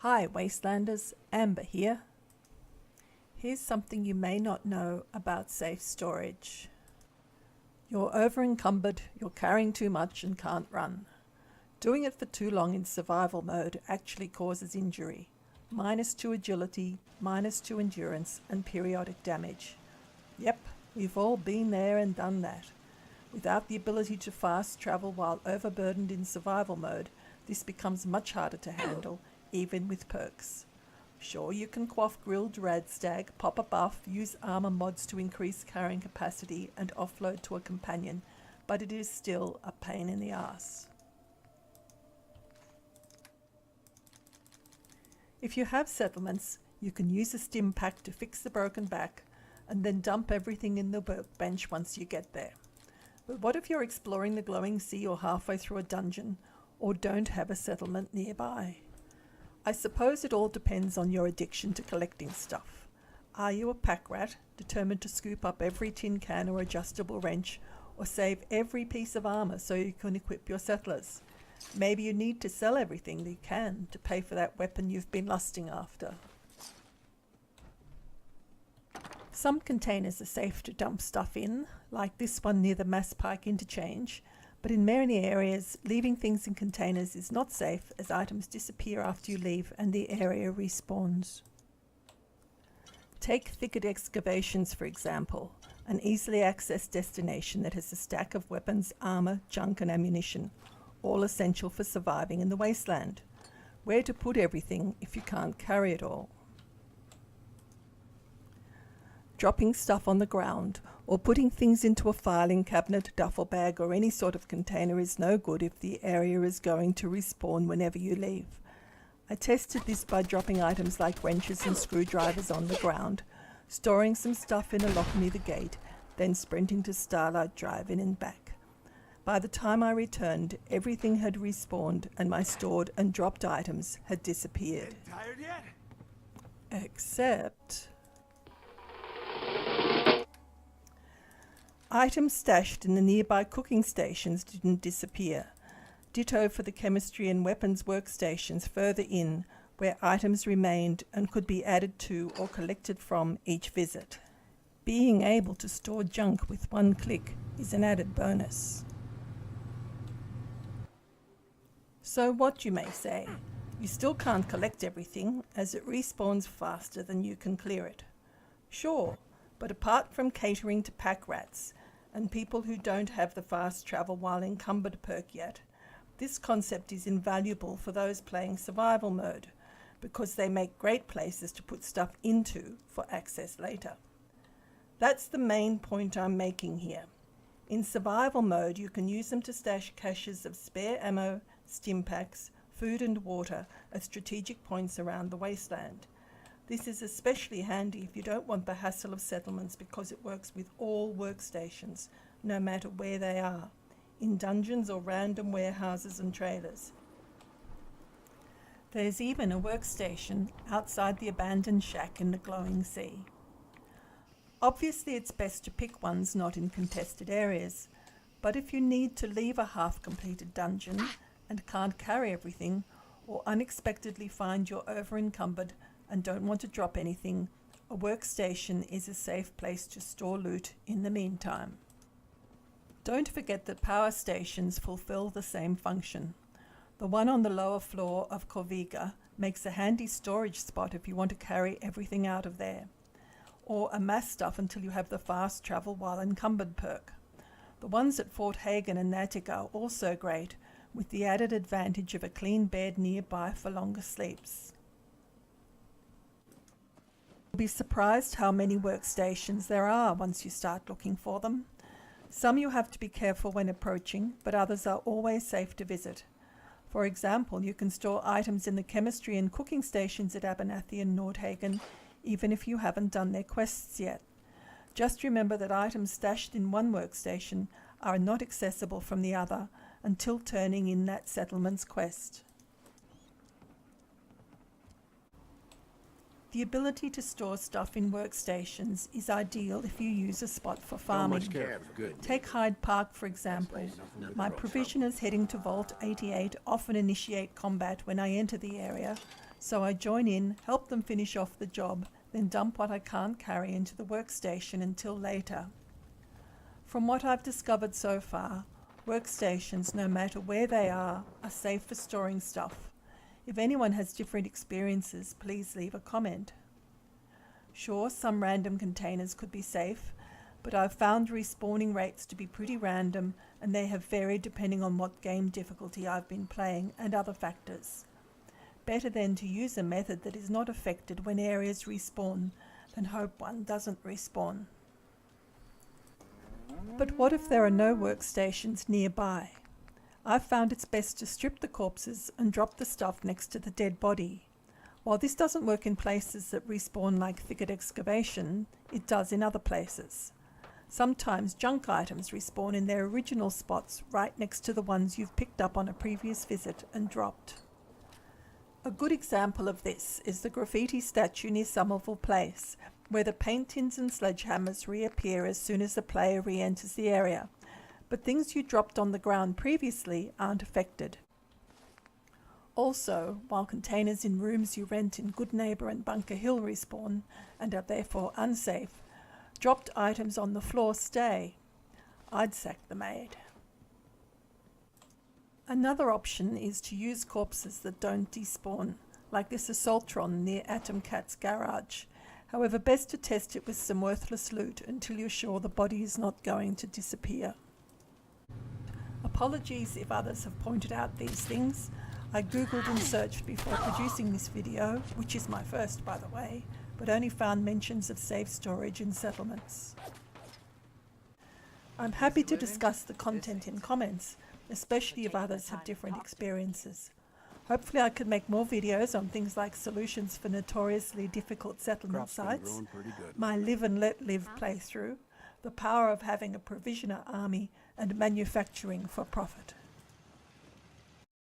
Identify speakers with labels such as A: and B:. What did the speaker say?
A: Hi Wastelanders, Amber here. Here's something you may not know about safe storage. You're over-encumbered, you're carrying too much and can't run. Doing it for too long in survival mode actually causes injury. -2 agility, -2 endurance, and periodic damage. Yep, we've all been there and done that. Without the ability to fast travel while overburdened in survival mode, this becomes much harder to handle, even with perks. Sure, you can quaff grilled radstag, pop a buff, use armor mods to increase carrying capacity, and offload to a companion, but it is still a pain in the ass. If you have settlements, you can use a stim pack to fix the broken back, and then dump everything in the workbench once you get there. But what if you're exploring the glowing sea or halfway through a dungeon, or don't have a settlement nearby? I suppose it all depends on your addiction to collecting stuff. Are you a pack rat, determined to scoop up every tin can or adjustable wrench, or save every piece of armor so you can equip your settlers? Maybe you need to sell everything that you can to pay for that weapon you've been lusting after. Some containers are safe to dump stuff in, like this one near the Mass Pike interchange, but in many areas, leaving things in containers is not safe as items disappear after you leave and the area respawns. Take Thicket Excavations, for example, an easily accessed destination that has a stack of weapons, armor, junk and ammunition, all essential for surviving in the wasteland. Where to put everything if you can't carry it all? Dropping stuff on the ground or putting things into a filing cabinet, duffel bag or any sort of container is no good if the area is going to respawn whenever you leave. I tested this by dropping items like wrenches and screwdrivers on the ground, storing some stuff in a lock near the gate, then sprinting to Starlight Drive-In and back. By the time I returned, everything had respawned and my stored and dropped items had disappeared.
B: Tired yet?
A: Except items stashed in the nearby cooking stations didn't disappear. Ditto for the chemistry and weapons workstations further in, where items remained and could be added to or collected from each visit. Being able to store junk with one click is an added bonus. So what, you may say? You still can't collect everything, as it respawns faster than you can clear it. Sure, but apart from catering to pack rats and people who don't have the fast travel while encumbered perk yet, this concept is invaluable for those playing survival mode, because they make great places to put stuff into for access later. That's the main point I'm making here. In survival mode, you can use them to stash caches of spare ammo, stim packs, food and water at strategic points around the wasteland. This is especially handy if you don't want the hassle of settlements because it works with all workstations, no matter where they are, in dungeons or random warehouses and trailers. There's even a workstation outside the abandoned shack in the glowing sea. Obviously it's best to pick ones not in contested areas, but if you need to leave a half-completed dungeon and can't carry everything, or unexpectedly find you're over-encumbered and don't want to drop anything, a workstation is a safe place to store loot in the meantime. Don't forget that power stations fulfill the same function. The one on the lower floor of Corviga makes a handy storage spot if you want to carry everything out of there, or amass stuff until you have the fast travel while encumbered perk. The ones at Fort Hagen and Natick are also great, with the added advantage of a clean bed nearby for longer sleeps. You'll be surprised how many workstations there are once you start looking for them. Some you have to be careful when approaching, but others are always safe to visit. For example, you can store items in the chemistry and cooking stations at Abernathy and Nordhagen, even if you haven't done their quests yet. Just remember that items stashed in one workstation are not accessible from the other until turning in that settlement's quest. The ability to store stuff in workstations is ideal if you use a spot for farming. Take Hyde Park for example. My provisioners heading to Vault 88 often initiate combat when I enter the area, So I join in, help them finish off the job, then dump what I can't carry into the workstation until later. From what I've discovered so far, workstations, no matter where they are safe for storing stuff. If anyone has different experiences, please leave a comment. Sure, some random containers could be safe, but I've found respawning rates to be pretty random, and they have varied depending on what game difficulty I've been playing and other factors. Better then to use a method that is not affected when areas respawn than hope one doesn't respawn. But what if there are no workstations nearby? I've found it's best to strip the corpses and drop the stuff next to the dead body. While this doesn't work in places that respawn like thicket excavation, it does in other places. Sometimes junk items respawn in their original spots right next to the ones you've picked up on a previous visit and dropped. A good example of this is the graffiti statue near Somerville Place, where the paint tins and sledgehammers reappear as soon as the player re-enters the area, but things you dropped on the ground previously aren't affected. Also, while containers in rooms you rent in Goodneighbour and Bunker Hill respawn and are therefore unsafe, dropped items on the floor stay. I'd sack the maid. Another option is to use corpses that don't despawn, like this Assaultron near Atomcat's garage. However, best to test it with some worthless loot until you're sure the body is not going to disappear. Apologies if others have pointed out these things. I googled and searched before producing this video, which is my first by the way, but only found mentions of safe storage in settlements. I'm happy to discuss the content in comments, especially if others have different experiences. Hopefully I could make more videos on things like solutions for notoriously difficult settlement sites, my live and let live playthrough, the power of having a provisioner army, and manufacturing for profit.